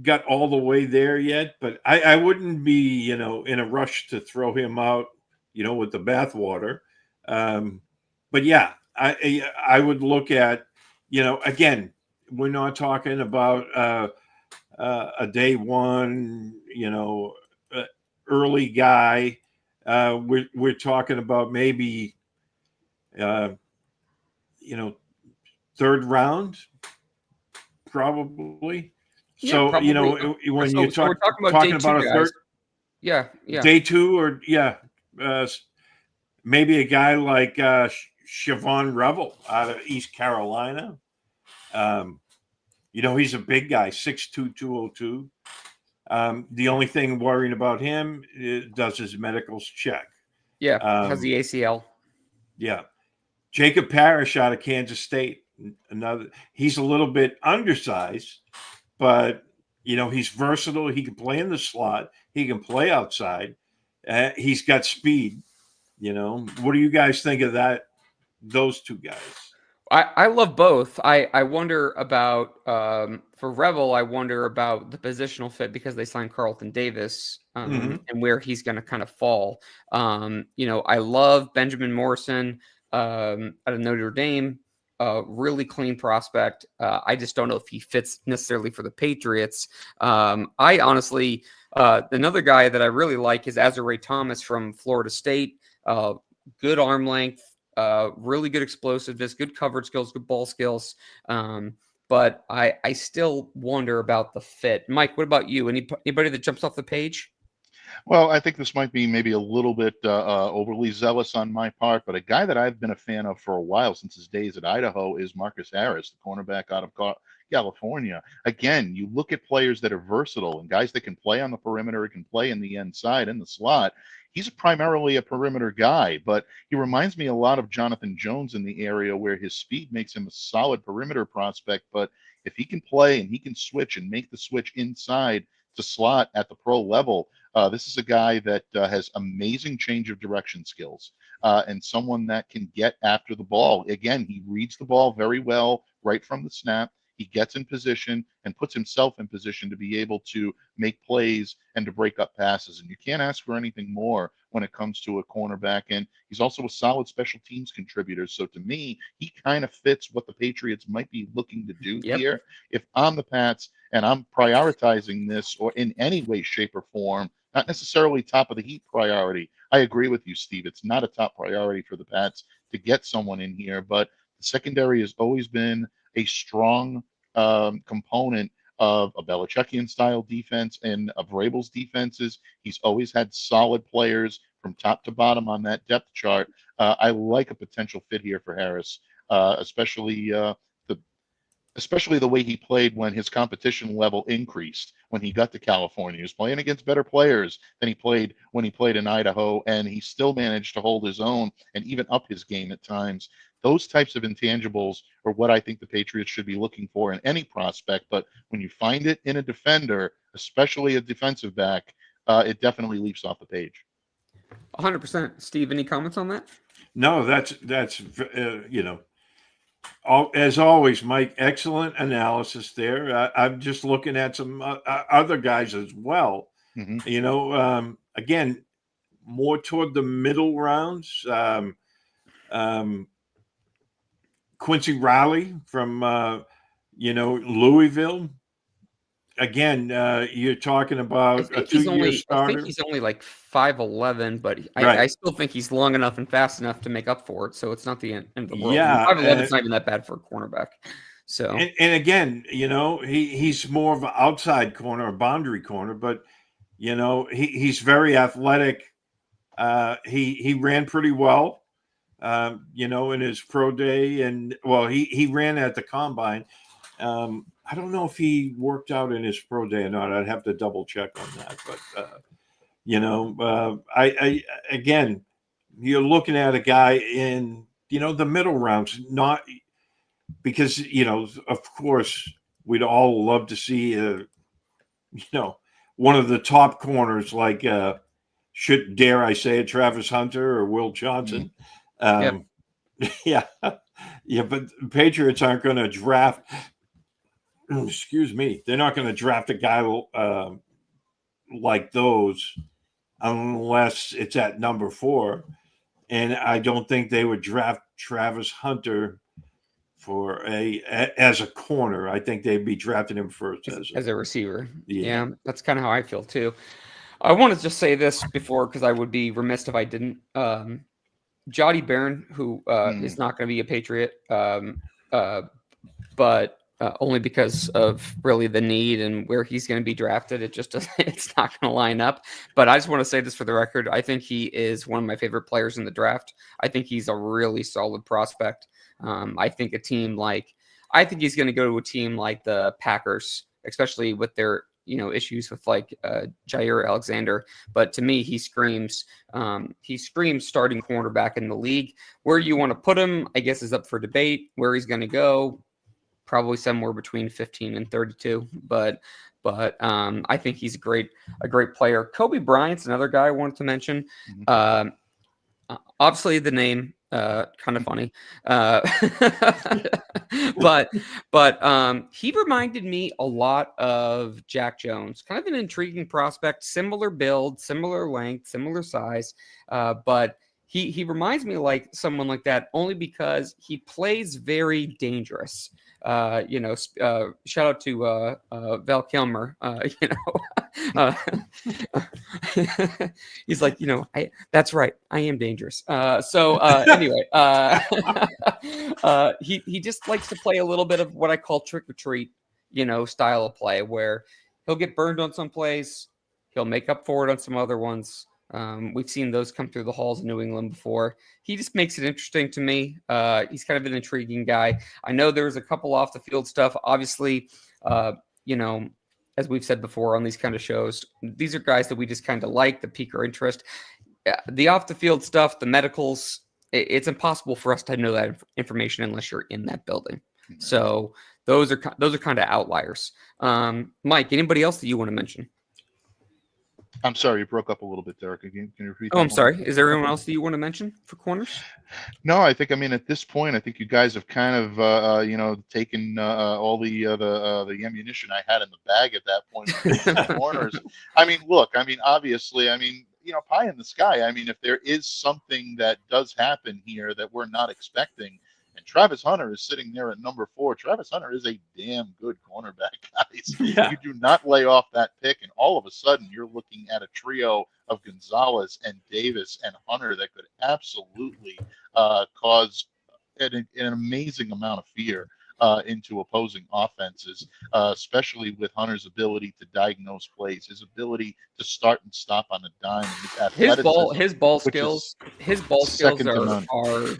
got all the way there yet, but I wouldn't be in a rush to throw him out with the bathwater. But yeah, I would look at again, we're not talking about a day one early guy. We're talking about maybe third round, probably. Yeah, so probably. When we're talking about a third, yeah, day 2, or maybe a guy like Siobhan Revel out of East Carolina. He's a big guy, 6'2", 202. The only thing worrying about him does his medicals check. Yeah, has the ACL. Yeah. Jacob Parrish out of Kansas State. He's a little bit undersized, but he's versatile. He can play in the slot. He can play outside. He's got speed. What do you guys think of that? Those two guys? I love both. I wonder about for Revel. I wonder about the positional fit because they signed Carlton Davis and where he's going to kind of fall. I love Benjamin Morrison out of Notre Dame. Really clean prospect. I just don't know if he fits necessarily for the Patriots. I honestly, another guy that I really like is Azure Thomas from Florida State. Good arm length. Really good explosiveness, good coverage skills, good ball skills. But I still wonder about the fit. Mike, what about you? Anybody that jumps off the page? Well, I think this might be maybe a little bit overly zealous on my part, but a guy that I've been a fan of for a while since his days at Idaho is Marcus Harris, the cornerback out of California. Again, you look at players that are versatile and guys that can play on the perimeter, can play in the inside, in the slot. He's primarily a perimeter guy, but he reminds me a lot of Jonathan Jones in the area where his speed makes him a solid perimeter prospect. But if he can play and he can switch and make the switch inside to slot at the pro level, this is a guy that has amazing change of direction skills and someone that can get after the ball. Again, he reads the ball very well right from the snap. He gets in position and puts himself in position to be able to make plays and to break up passes. And you can't ask for anything more when it comes to a cornerback. And he's also a solid special teams contributor. So to me, he kind of fits what the Patriots might be looking to do here. If I'm the Pats and I'm prioritizing this or in any way, shape, or form, not necessarily top of the heap priority. I agree with you, Steve. It's not a top priority for the Pats to get someone in here, but the secondary has always been a strong component of a Belichickian style defense and of Vrabel's defenses. He's always had solid players from top to bottom on that depth chart. I like a potential fit here for Harris, especially the way he played when his competition level increased when he got to California. He was playing against better players than he played when he played in Idaho, and he still managed to hold his own and even up his game at times. Those types of intangibles are what I think the Patriots should be looking for in any prospect. But when you find it in a defender, especially a defensive back, it definitely leaps off the page. 100%. Steve, any comments on that? No, that's as always, Mike, excellent analysis there. I'm just looking at some other guys as well. Again, more toward the middle rounds. Quincy Riley from, Louisville. Again, you're talking about a 2-year starter. I think he's only like 5'11", but I still think he's long enough and fast enough to make up for it. So it's not the end of the world. Yeah, 5'11" is not even that bad for a cornerback. So and again, he's more of an outside corner, a boundary corner, but he's very athletic. He ran pretty well, in his pro day, and he ran at the combine. I don't know if he worked out in his pro day or not. I'd have to double check on that. But I again, you're looking at a guy in the middle rounds, not because of course we'd all love to see one of the top corners like dare I say it, Travis Hunter or Will Johnson. Yeah, but the Patriots aren't going to draft. Excuse me. They're not going to draft a guy like those unless it's at number 4. And I don't think they would draft Travis Hunter as a corner. I think they'd be drafting him first as a receiver. Yeah, that's kind of how I feel too. I want to just say this before because I would be remiss if I didn't. Jody Barron, who is not going to be a Patriot, but only because of really the need and where he's going to be drafted. It just it's not going to line up. But I just want to say this for the record. I think he is one of my favorite players in the draft. I think he's a really solid prospect. I think he's going to go to a team like the Packers, especially with their issues with like Jair Alexander. But to me, he screams starting cornerback in the league. Where you want to put him, I guess, is up for debate. Where he's going to go, probably somewhere between 15 and 32. But I think he's a great player. Kobe Bryant's another guy I wanted to mention. Obviously, the name kind of funny. But he reminded me a lot of Jack Jones, kind of an intriguing prospect, similar build, similar length, similar size, but he reminds me like someone like that only because he plays very dangerous. Shout out to Val Kilmer. Uh, he's like, that's right, I am dangerous. Anyway, he just likes to play a little bit of what I call trick or treat, style of play, where he'll get burned on some plays, he'll make up for it on some other ones. We've seen those come through the halls of New England before. He just makes it interesting to me. He's kind of an intriguing guy. I know there's a couple off the field stuff. Obviously, as we've said before on these kind of shows, these are guys that we just kind of like, that pique our interest. The off the field stuff, the medicals, it's impossible for us to know that information unless you're in that building. So those are kind of outliers. Mike, anybody else that you want to mention? I'm sorry, you broke up a little bit, Derek. Can you repeat? I'm sorry. Is there anyone else that you want to mention for corners? No, I think, at this point, I think you guys have kind of, taken all the ammunition I had in the bag at that point for the corners. Look, obviously, pie in the sky. If there is something that does happen here that we're not expecting, and Travis Hunter is sitting there at number 4. Travis Hunter is a damn good cornerback, guys. Yeah. You do not lay off that pick, and all of a sudden you're looking at a trio of Gonzalez and Davis and Hunter that could absolutely cause an amazing amount of fear into opposing offenses, especially with Hunter's ability to diagnose plays, his ability to start and stop on a dime, and his ball skills are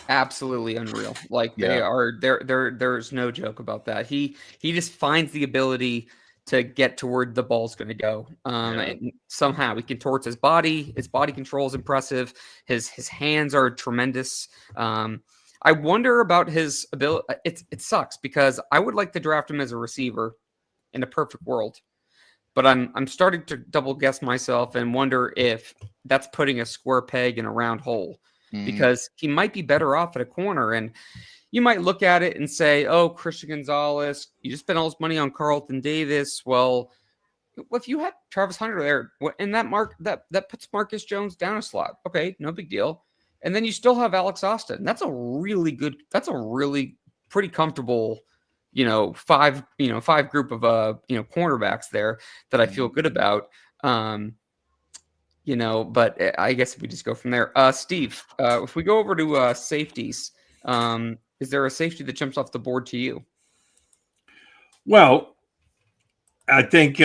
absolutely unreal. Like, they are there's no joke about that. He just finds the ability to get to where the ball's going to go. And somehow he contorts his body. His body control is impressive. His hands are tremendous. I wonder about his ability. It sucks because I would like to draft him as a receiver in a perfect world, but I'm starting to double guess myself and wonder if that's putting a square peg in a round hole, because he might be better off at a corner. And you might look at it and say, oh, Christian Gonzalez, you just spent all this money on Carlton Davis. Well, if you had Travis Hunter there, and that puts Marcus Jones down a slot, okay, no big deal. And then you still have Alex Austin. That's a really pretty comfortable, five group of cornerbacks there that I feel good about. But I guess if we just go from there. Steve, if we go over to safeties, is there a safety that jumps off the board to you? Well, I think,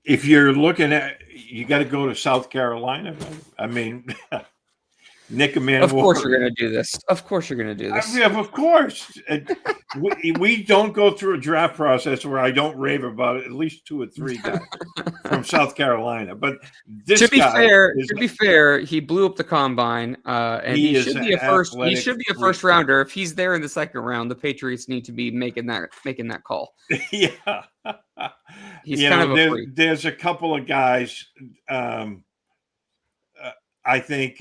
if you're looking at, you got to go to South Carolina. Nick Emanuel. Of course you're going to do this. Of course. Of course. We don't go through a draft process where I don't rave about it, at least 2 or 3 guys from South Carolina. But this to be fair, he blew up the combine, and he should be a first. He should be a first rounder. If he's there in the second round, the Patriots need to be making that call. Yeah, he's kind of a freak. There's a couple of guys. I think.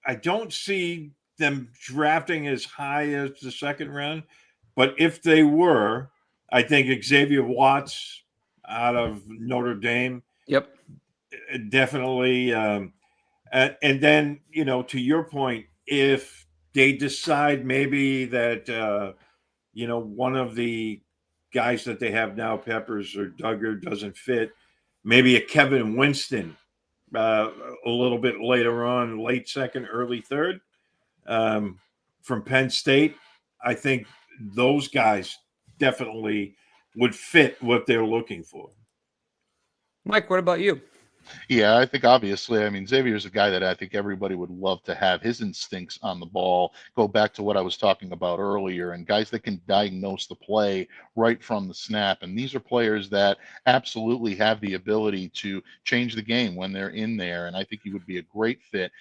I don't see them drafting as high as the second round, but if they were, I think Xavier Watts out of Notre Dame. Yep. Definitely. And then, to your point, if they decide maybe that, one of the guys that they have now, Peppers or Duggar, doesn't fit, maybe a Kevin Winston, a little bit later on, late second, early third, from Penn State. I think those guys definitely would fit what they're looking for. Mike, what about you? Yeah, I think obviously, Xavier's a guy that I think everybody would love to have. His instincts on the ball go back to what I was talking about earlier, and guys that can diagnose the play right from the snap. And these are players that absolutely have the ability to change the game when they're in there. And I think he would be a great fit.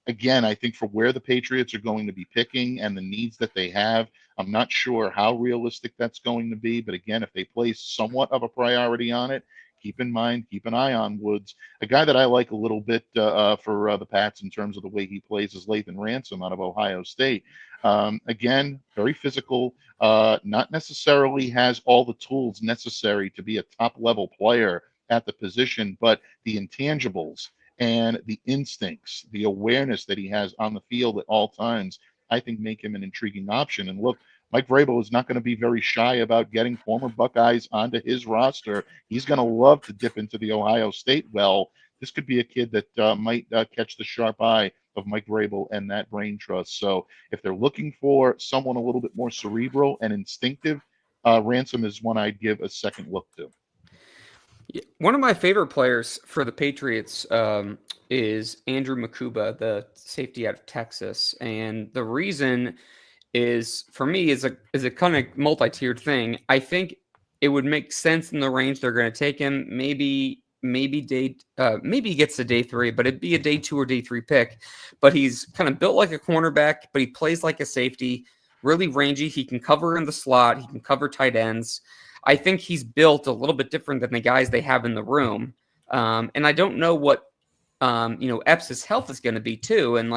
Again, I think for where the Patriots are going to be picking and the needs that they have, I'm not sure how realistic that's going to be. But again, if they place somewhat of a priority on it, keep in mind, keep an eye on Woods. A guy that I like a little bit for the Pats in terms of the way he plays is Lathan Ransom out of Ohio State. Again, very physical, not necessarily has all the tools necessary to be a top level player at the position, but the intangibles and the instincts, the awareness that he has on the field at all times, I think make him an intriguing option. And look, Mike Vrabel is not going to be very shy about getting former Buckeyes onto his roster. He's going to love to dip into the Ohio State well. This could be a kid that might catch the sharp eye of Mike Vrabel and that brain trust. So if they're looking for someone a little bit more cerebral and instinctive, Ransom is one I'd give a second look to. One of my favorite players for the Patriots is Andrew Makuba, the safety out of Texas. And the reason is, for me, is a kind of multi-tiered thing. I think it would make sense in the range they're going to take him. Maybe he gets to day 3, but it'd be a day 2 or day 3 pick. But he's kind of built like a cornerback, but he plays like a safety, really rangy. He can cover in the slot. He can cover tight ends. I think he's built a little bit different than the guys they have in the room. And I don't know what, Epps' health is going to be too, and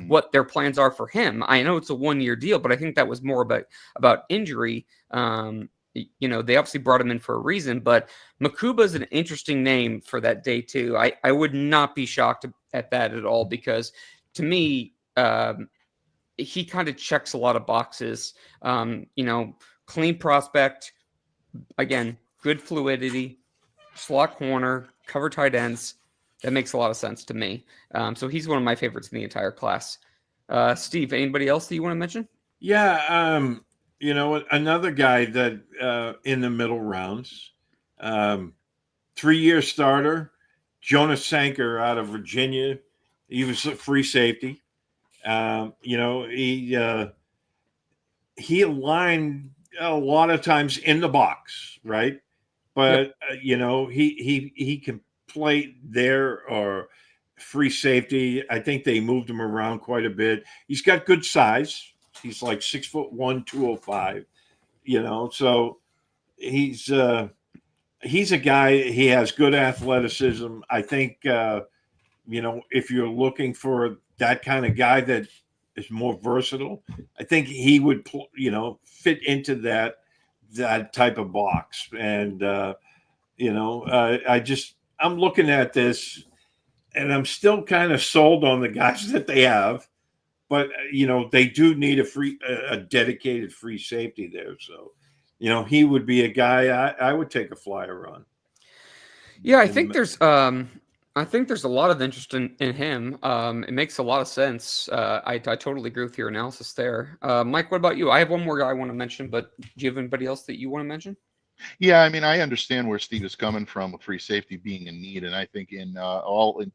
what their plans are for him. I know it's a 1-year deal, but I think that was more about injury. They obviously brought him in for a reason, but Makuba is an interesting name for that day too. I would not be shocked at that at all, because to me, he kind of checks a lot of boxes. Clean prospect. Again, good fluidity, slot corner, cover tight ends. That makes a lot of sense to me. So he's one of my favorites in the entire class. Steve, anybody else that you want to mention? Yeah, another guy that in the middle rounds, 3-year starter, Jonas Sanker out of Virginia. He was a free safety. He aligned a lot of times in the box, right? But Yep. He can play there or free safety. I think they moved him around quite a bit. He's got good size. He's like 6'1", 205. So he's a guy. He has good athleticism. I think if you're looking for that kind of guy that is more versatile, I think he would fit into that type of box. And I'm looking at this, and I'm still kind of sold on the guys that they have, but they do need a dedicated free safety there. So he would be a guy I would take a flyer on. Yeah, I think there's a lot of interest in him. It makes a lot of sense. I totally agree with your analysis there. Mike, what about you? I have one more guy I want to mention, but do you have anybody else that you want to mention? Yeah, I mean, I understand where Steve is coming from with free safety being in need, and I think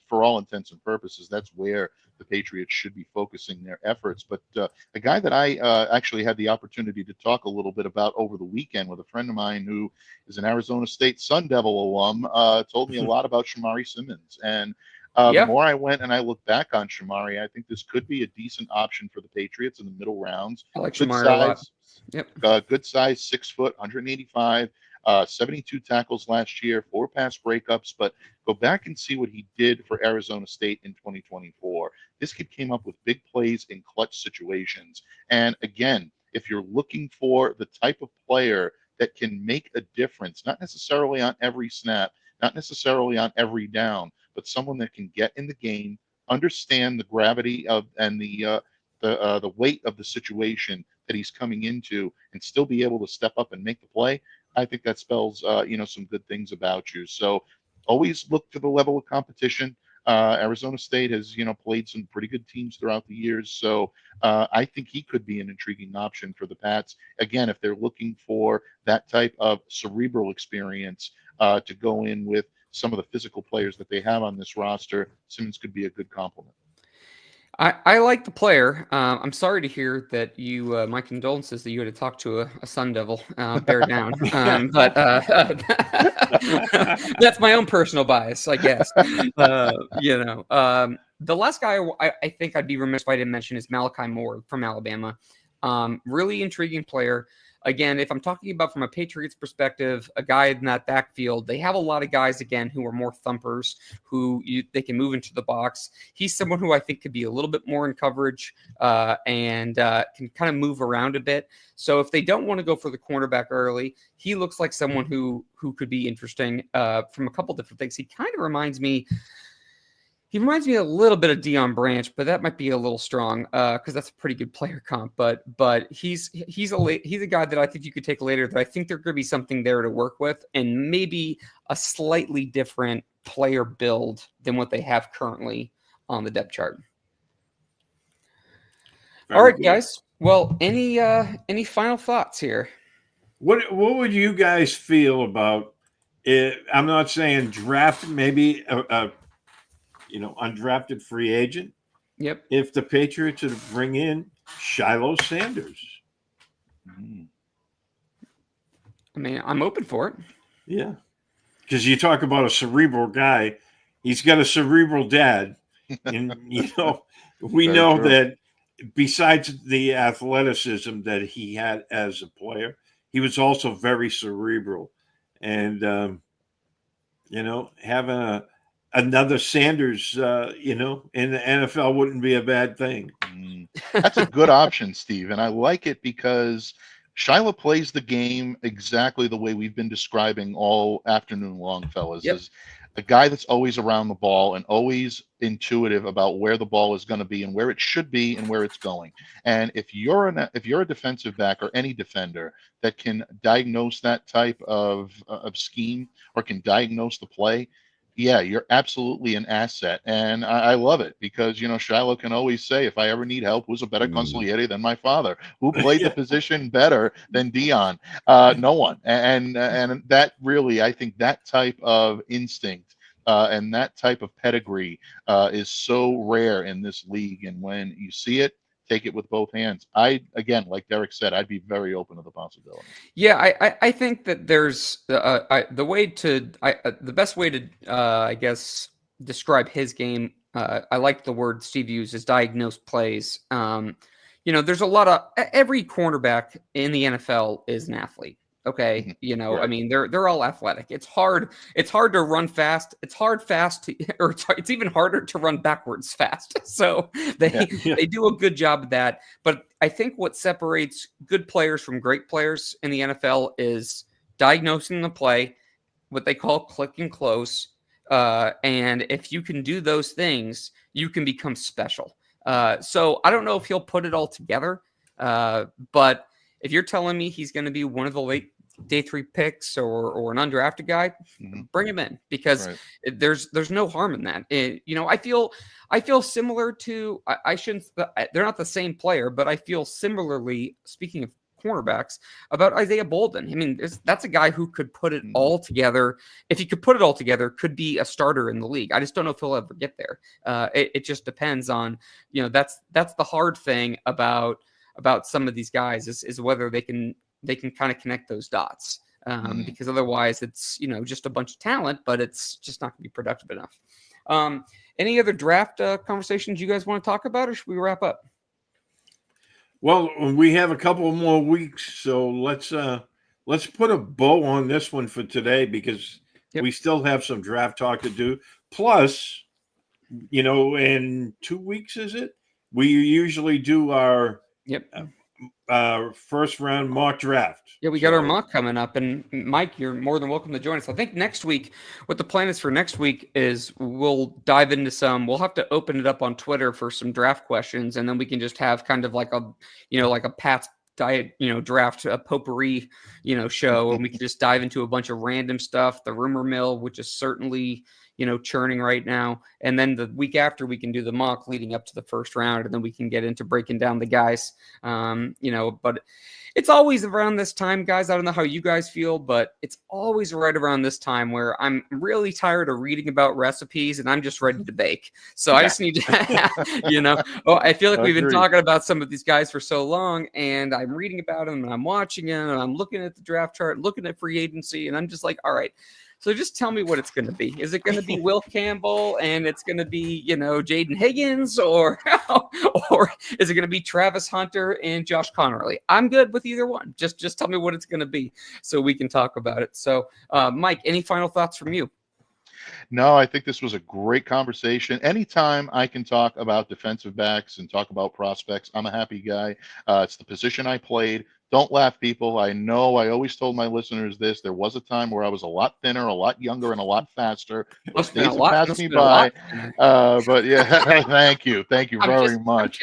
for all intents and purposes, that's where the Patriots should be focusing their efforts. But a guy that I actually had the opportunity to talk a little bit about over the weekend with a friend of mine who is an Arizona State Sun Devil alum told me a lot about Shamari Simmons. And the more I went and I looked back on Shamari, I think this could be a decent option for the Patriots in the middle rounds. I like Good Shamari size, a lot. Yep. Good size, 6 foot, 185, 72 tackles last year, 4 pass breakups. But go back and see what he did for Arizona State in 2024. This kid came up with big plays in clutch situations. And again, if you're looking for the type of player that can make a difference, not necessarily on every snap, not necessarily on every down, but someone that can get in the game, understand the gravity of and the weight of the situation that he's coming into, and still be able to step up and make the play, I think that spells some good things about you. So always look to the level of competition. Arizona State has played some pretty good teams throughout the years, so I think he could be an intriguing option for the Pats. Again, if they're looking for that type of cerebral experience to go in with some of the physical players that they have on this roster, Simmons could be a good complement. I like the player. I'm sorry to hear that you, my condolences that you had to talk to a Sun Devil. Bear down. But that's my own personal bias, I guess. The last guy I think I'd be remiss if I didn't mention is Malachi Moore from Alabama. Really intriguing player. again, if I'm talking about from a Patriots perspective, a guy in that backfield, they have a lot of guys, again, who are more thumpers, they can move into the box. He's someone who I think could be a little bit more in coverage and can kind of move around a bit. So if they don't want to go for the cornerback early, he looks like someone who could be interesting from a couple different things. He kind of reminds me a little bit of Deion Branch, but that might be a little strong because that's a pretty good player comp. But he's a guy that I think you could take later. That I think there could be something there to work with, and maybe a slightly different player build than what they have currently on the depth chart. All right, guys. Well, any final thoughts here? What would you guys feel about it? I'm not saying draft, maybe a undrafted free agent. Yep. If the Patriots would bring in Shiloh Sanders. I mean, I'm open for it. Yeah. Because you talk about a cerebral guy. He's got a cerebral dad. And, we Very know true. that besides the athleticism that he had as a player, he was also very cerebral. And, having another Sanders, in the NFL wouldn't be a bad thing. That's a good option, Steve. And I like it because Shiloh plays the game exactly the way we've been describing all afternoon long, fellas. Yep. Is a guy that's always around the ball and always intuitive about where the ball is going to be and where it should be and where it's going. And if you're a defensive back or any defender that can diagnose that type of scheme or can diagnose the play, yeah, you're absolutely an asset. And I love it because, Shiloh can always say, if I ever need help, who's a better consigliere than my father? Who played the position better than Deion? No one. And that really, I think that type of instinct and that type of pedigree is so rare in this league. And when you see it, take it with both hands. Again, like Derek said, I'd be very open to the possibility. Yeah, I think that there's the best way to I guess describe his game. I like the word Steve used is diagnose plays. There's a lot of every cornerback in the NFL is an athlete. Okay. Right. I mean, they're all athletic. It's hard to run fast. It's even harder to run backwards fast. So they do a good job of that. But I think what separates good players from great players in the NFL is diagnosing the play, what they call click and close. And if you can do those things, you can become special. So I don't know if he'll put it all together. But if you're telling me he's going to be one of the late day 3 picks or an undrafted guy, bring him in because there's no harm in that. I feel similar to they're not the same player, but I feel similarly, speaking of cornerbacks, about Isaiah Bolden. I mean, that's a guy who could put it all together. If he could put it all together, could be a starter in the league. I just don't know if he'll ever get there. It just depends on, that's the hard thing about some of these guys is whether they can kind of connect those dots because otherwise it's, just a bunch of talent, but it's just not going to be productive enough. Any other draft conversations you guys want to talk about, or should we wrap up? Well, we have a couple more weeks, so let's put a bow on this one for today because we still have some draft talk to do. Plus, in 2 weeks, is it? We usually do our first round mock draft. Yeah, we got our mock coming up, and Mike, you're more than welcome to join us. I think next week, what the plan is for next week is we'll dive into we'll have to open it up on Twitter for some draft questions, and then we can just have kind of like a Pat's diet, draft, a potpourri, show, and we can just dive into a bunch of random stuff, the rumor mill, which is certainly, churning right now. And then the week after we can do the mock leading up to the first round, and then we can get into breaking down the guys, but it's always around this time, guys. I don't know how you guys feel, but it's always right around this time where I'm really tired of reading about recipes and I'm just ready to bake. So I just need to, I feel like we've been talking about some of these guys for so long, and I'm reading about them and I'm watching them and I'm looking at the draft chart, looking at free agency, and I'm just like, all right, So just tell me what it's going to be. Is it going to be Will Campbell and it's going to be, Jaden Higgins, or or is it going to be Travis Hunter and Josh Connerly? I'm good with either one. Just tell me what it's going to be so we can talk about it. So, Mike, any final thoughts from you? No, I think this was a great conversation. Anytime I can talk about defensive backs and talk about prospects, I'm a happy guy. It's the position I played. Don't laugh, people. I know I always told my listeners this. There was a time where I was a lot thinner, a lot younger, and a lot faster. Those days have passed me by. But yeah, thank you. Thank you very much.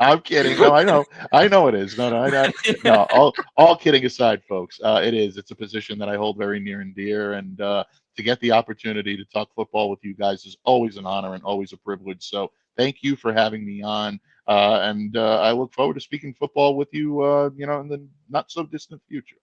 I'm kidding. No, I know it is. No, all kidding aside, folks. It's a position that I hold very near and dear. And to get the opportunity to talk football with you guys is always an honor and always a privilege. So thank you for having me on. And I look forward to speaking football with you, in the not so distant future.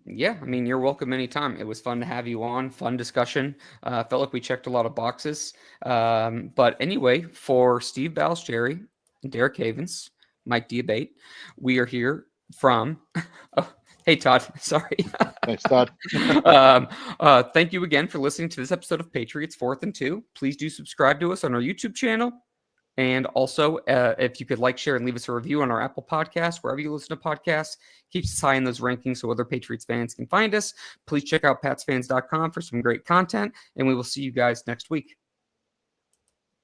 Yeah, I mean, you're welcome anytime. It was fun to have you on. Fun discussion. Felt like we checked a lot of boxes. But anyway, for Steve Balistrieri, Derek Havens, Mike Diabate, we are here from. Hey, Todd. Sorry. Thanks, Todd. Thank you again for listening to this episode of Patriots 4th and 2. Please do subscribe to us on our YouTube channel. And also, if you could like, share, and leave us a review on our Apple Podcast, wherever you listen to podcasts, keeps us high in those rankings so other Patriots fans can find us. Please check out patsfans.com for some great content, and we will see you guys next week.